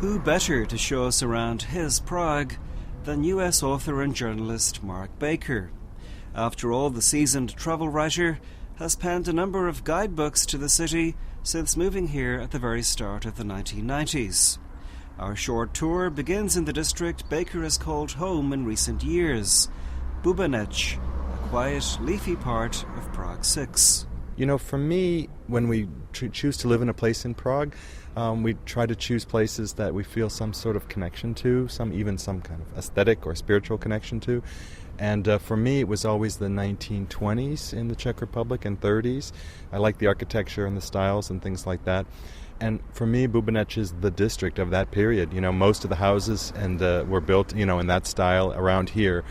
Who better to show us around his Prague than US author and journalist Mark Baker? After all, the seasoned travel writer has penned a number of guidebooks to the city since moving here at the very start of the 1990s. Our short tour begins in the district Baker has called home in recent years, Bubeneč, a quiet, leafy part of Prague 6. You know, for me, when we choose to live in a place in Prague, we try to choose places that we feel some sort of connection to, even some kind of aesthetic or spiritual connection to. And for me, it was always the 1920s in the Czech Republic and 30s. I like the architecture and the styles and things like that. And for me, Bubeneč is the district of that period. You know, most of the houses were built, in that style around here.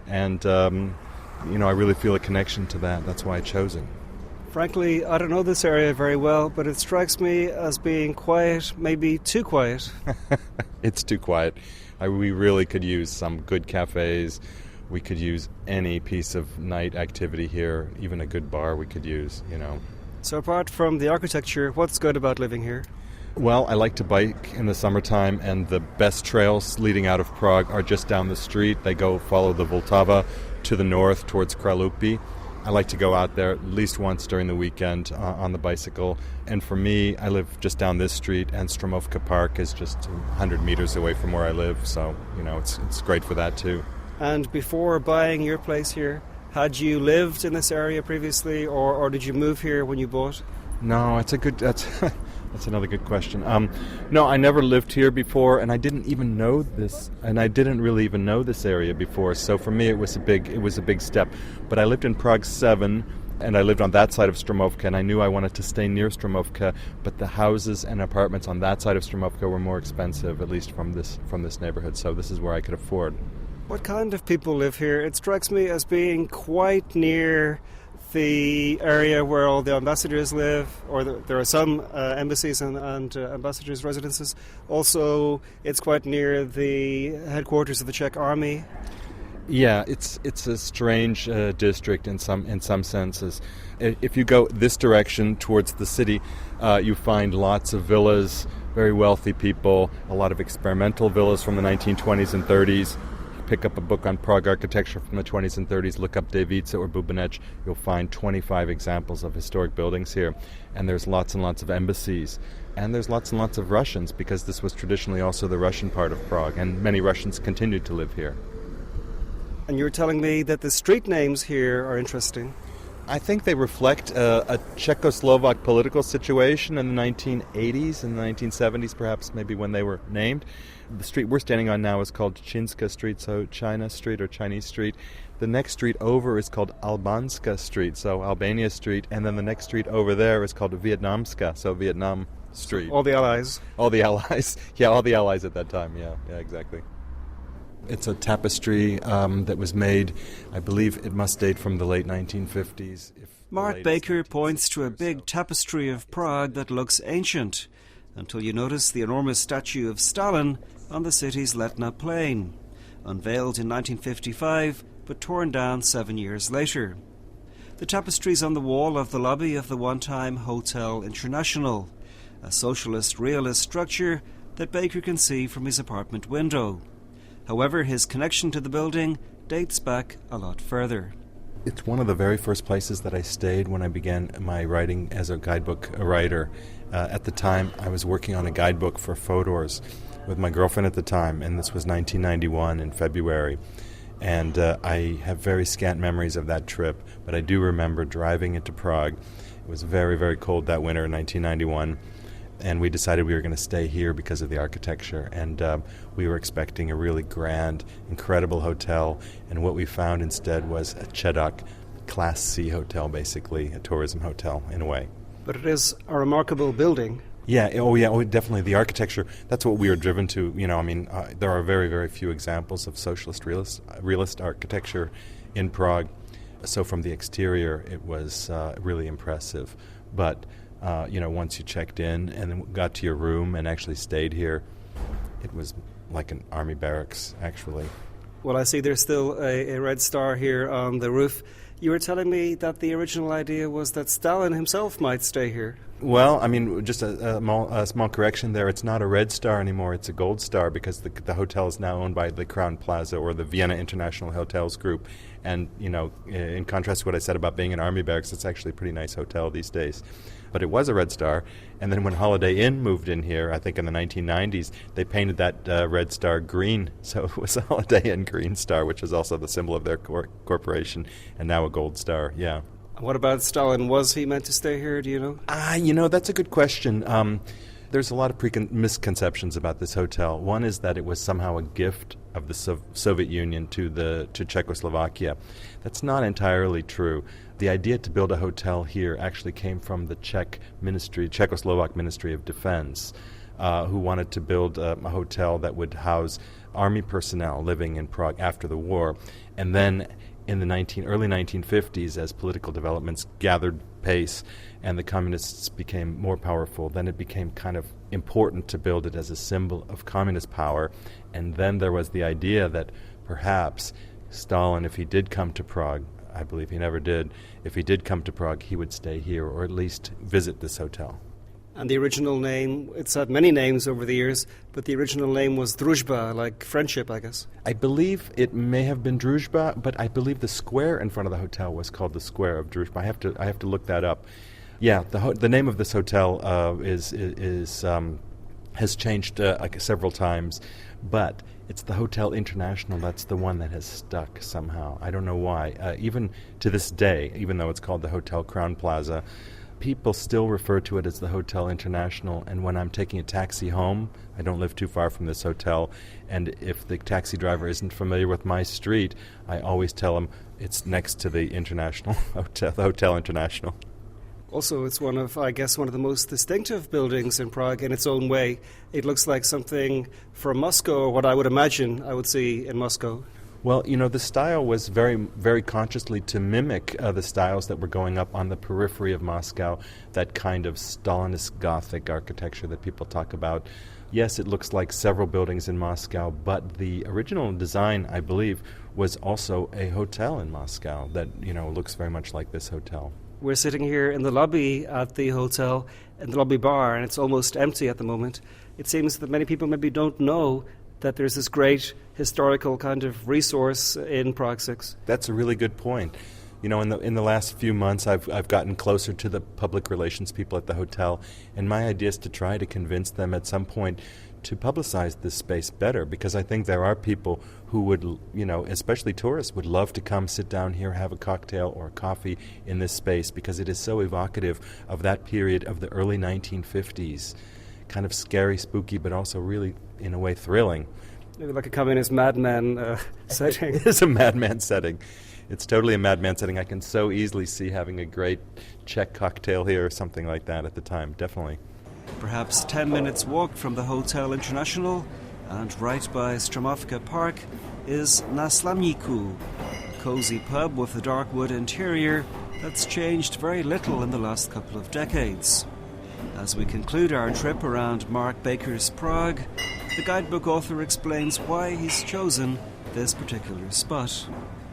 And, I really feel a connection to that. That's why I chose it. Frankly, I don't know this area very well, but it strikes me as being quiet, maybe too quiet. It's too quiet. We really could use some good cafes. We could use any piece of night activity here, even a good bar we could use, So apart from the architecture, what's good about living here? Well, I like to bike in the summertime, and the best trails leading out of Prague are just down the street. They follow the Vltava to the north towards Kralupy. I like to go out there at least once during the weekend on the bicycle. And for me, I live just down this street, and Stromovka Park is just 100 meters away from where I live. So, it's great for that too. And before buying your place here, had you lived in this area previously, or did you move here when you bought? No, that's another good question. No, I never lived here before, and I didn't even know this, and I didn't really even know this area before. So for me, it was a big step. But I lived in Prague 7, and I lived on that side of Stromovka, and I knew I wanted to stay near Stromovka, but the houses and apartments on that side of Stromovka were more expensive, at least from this neighborhood. So this is where I could afford. What kind of people live here? It strikes me as being quite near the area where all the ambassadors live, or there are some embassies and ambassadors' residences. Also, it's quite near the headquarters of the Czech army. Yeah, it's a strange district in some senses. If you go this direction towards the city, you find lots of villas, very wealthy people, a lot of experimental villas from the 1920s and 30s. Pick up a book on Prague architecture from the 20s and 30s, look up Davice or Bubeneč, you'll find 25 examples of historic buildings here. And there's lots and lots of embassies. And there's lots and lots of Russians, because this was traditionally also the Russian part of Prague, and many Russians continued to live here. And you were telling me that the street names here are interesting. I think they reflect a Czechoslovak political situation in the 1980s and the 1970s, perhaps maybe when they were named. The street we're standing on now is called Čínska Street, so China Street or Chinese Street. The next street over is called Albánska Street, so Albania Street. And then the next street over there is called Vietnamska, so Vietnam Street. All the allies. All the allies. Yeah, all the allies at that time. Yeah, exactly. It's a tapestry that was made, I believe it must date from the late 1950s. Mark Baker points to a big tapestry of Prague that looks ancient, until you notice the enormous statue of Stalin on the city's Letna plain, unveiled in 1955 but torn down 7 years later. The tapestry's on the wall of the lobby of the one-time Hotel International, a socialist realist structure that Baker can see from his apartment window. However, his connection to the building dates back a lot further. It's one of the very first places that I stayed when I began my writing as a guidebook writer. At the time, I was working on a guidebook for Fodor's with my girlfriend at the time, and this was 1991 in February. And I have very scant memories of that trip, but I do remember driving into Prague. It was very, very cold that winter in 1991. And we decided we were going to stay here because of the architecture. And we were expecting a really grand, incredible hotel. And what we found instead was a Chedok Class C hotel, basically, a tourism hotel in a way. But it is a remarkable building. Yeah, definitely. The architecture, that's what we were driven to. There are very, very few examples of socialist realist architecture in Prague. So from the exterior, it was really impressive. But once you checked in and then got to your room and actually stayed here, it was like an army barracks, actually. Well, I see there's still a red star here on the roof. You were telling me that the original idea was that Stalin himself might stay here. Well, I mean, just a small correction there. It's not a Red Star anymore. It's a Gold Star because the hotel is now owned by the Crown Plaza or the Vienna International Hotels Group. And, in contrast to what I said about being an army barracks, it's actually a pretty nice hotel these days. But it was a Red Star. And then when Holiday Inn moved in here, I think in the 1990s, they painted that Red Star green. So it was a Holiday Inn Green Star, which is also the symbol of their corporation, and now a Gold Star, yeah. What about Stalin? Was he meant to stay here, do you know? That's a good question. There's a lot of misconceptions about this hotel. One is that it was somehow a gift of the Soviet Union to Czechoslovakia. That's not entirely true. The idea to build a hotel here actually came from the Czechoslovak Ministry of Defense, who wanted to build a hotel that would house army personnel living in Prague after the war. And then in the early 1950s, as political developments gathered pace and the communists became more powerful, then it became kind of important to build it as a symbol of communist power. And then there was the idea that perhaps Stalin, if he did come to Prague, I believe he never did, if he did come to Prague, he would stay here or at least visit this hotel. And the original name, it's had many names over the years, but the original name was Druzhba, like friendship, I guess. I believe it may have been Druzhba, but I believe the square in front of the hotel was called the Square of Druzhba. I have to look that up. Yeah, the name of this hotel has changed several times, but it's the Hotel International. That's the one that has stuck somehow. I don't know why. Even to this day, even though it's called the Hotel Crown Plaza, people still refer to it as the Hotel International, and when I'm taking a taxi home, I don't live too far from this hotel, and if the taxi driver isn't familiar with my street, I always tell him it's next to the International Hotel, the Hotel International. Also, it's one of the most distinctive buildings in Prague in its own way. It looks like something from Moscow, or what I would imagine I would see in Moscow. Well, the style was very, very consciously to mimic the styles that were going up on the periphery of Moscow, that kind of Stalinist Gothic architecture that people talk about. Yes, it looks like several buildings in Moscow, but the original design, I believe, was also a hotel in Moscow that, looks very much like this hotel. We're sitting here in the lobby at the hotel, in the lobby bar, and it's almost empty at the moment. It seems that many people maybe don't know that there's this great historical kind of resource in Prague 6. That's a really good point. In the last few months, I've gotten closer to the public relations people at the hotel, and my idea is to try to convince them at some point to publicize this space better, because I think there are people who would, especially tourists, would love to come sit down here, have a cocktail or a coffee in this space, because it is so evocative of that period of the early 1950s. Kind of scary, spooky, but also really, in a way, thrilling. Maybe like a communist madman setting. It is a madman setting. It's totally a madman setting. I can so easily see having a great Czech cocktail here or something like that at the time, definitely. Perhaps 10 minutes walk from the Hotel International, and right by Stromovka Park is Na Slamniku, a cozy pub with a dark wood interior that's changed very little in the last couple of decades. As we conclude our trip around Mark Baker's Prague, the guidebook author explains why he's chosen this particular spot.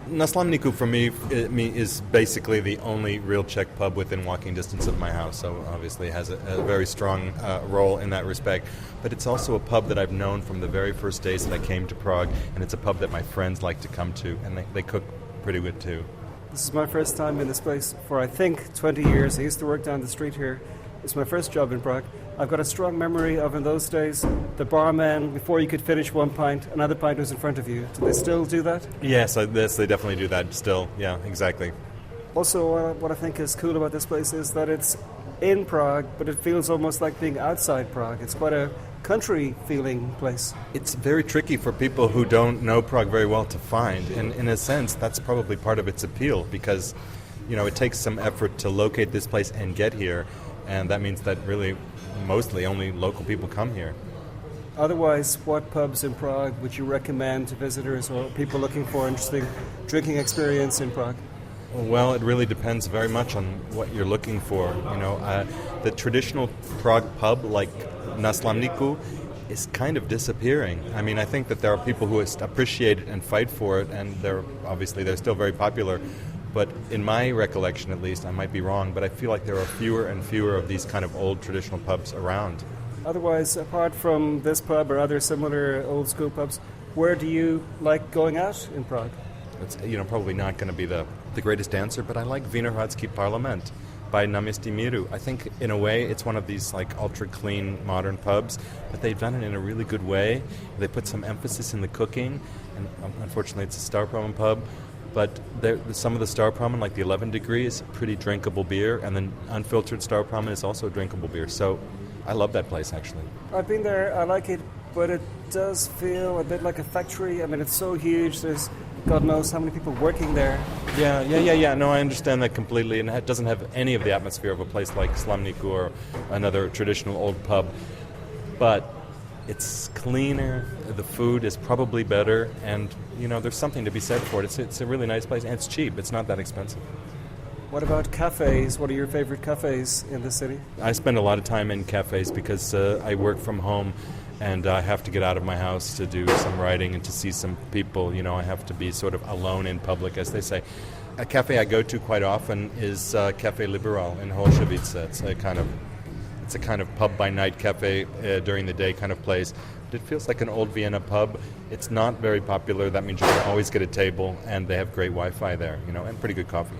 Na Slamniku for me is basically the only real Czech pub within walking distance of my house, so obviously it has a very strong role in that respect. But it's also a pub that I've known from the very first days that I came to Prague, and it's a pub that my friends like to come to, and they cook pretty good too. This is my first time in this place for, I think, 20 years. I used to work down the street here. It's my first job in Prague. I've got a strong memory of, in those days, the barman, before you could finish one pint, another pint was in front of you. Do they still do that? Yes, they definitely do that still. Yeah, exactly. Also, what I think is cool about this place is that it's in Prague, but it feels almost like being outside Prague. It's quite a country-feeling place. It's very tricky for people who don't know Prague very well to find. And in a sense, that's probably part of its appeal, because, it takes some effort to locate this place and get here. And that means that really mostly only local people come here. Otherwise, what pubs in Prague would you recommend to visitors or people looking for interesting drinking experience in Prague? Well, it really depends very much on what you're looking for. The traditional Prague pub like Na Slamniku is kind of disappearing. I mean, I think that there are people who appreciate it and fight for it, and they're still very popular. But in my recollection, at least, I might be wrong, but I feel like there are fewer and fewer of these kind of old traditional pubs around. Otherwise, apart from this pub or other similar old school pubs, where do you like going out in Prague? It's probably not going to be the greatest answer, but I like Vinohradský Parlament by Náměstí Míru. I think, in a way, it's one of these like ultra-clean modern pubs, but they've done it in a really good way. They put some emphasis in the cooking, and unfortunately it's a Staropramen pub, but some of the Staropramen, like the 11 Degrees, pretty drinkable beer, and then unfiltered Staropramen is also a drinkable beer. So I love that place, actually. I've been there, I like it, but it does feel a bit like a factory. I mean, it's so huge, there's God knows how many people working there. Yeah. No, I understand that completely, and it doesn't have any of the atmosphere of a place like Slamniku or another traditional old pub. But it's cleaner, the food is probably better, and, there's something to be said for it. It's a really nice place, and it's cheap. It's not that expensive. What about cafes? What are your favorite cafes in the city? I spend a lot of time in cafes because I work from home, and I have to get out of my house to do some writing and to see some people. I have to be sort of alone in public, as they say. A cafe I go to quite often is Café Liberal in Holszewice. It's a kind of pub-by-night cafe during the day kind of place. But it feels like an old Vienna pub. It's not very popular. That means you can always get a table, and they have great Wi-Fi there, and pretty good coffee.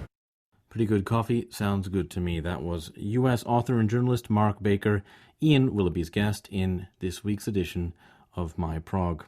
Pretty good coffee sounds good to me. That was U.S. author and journalist Mark Baker, Ian Willoughby's guest in this week's edition of My Prague.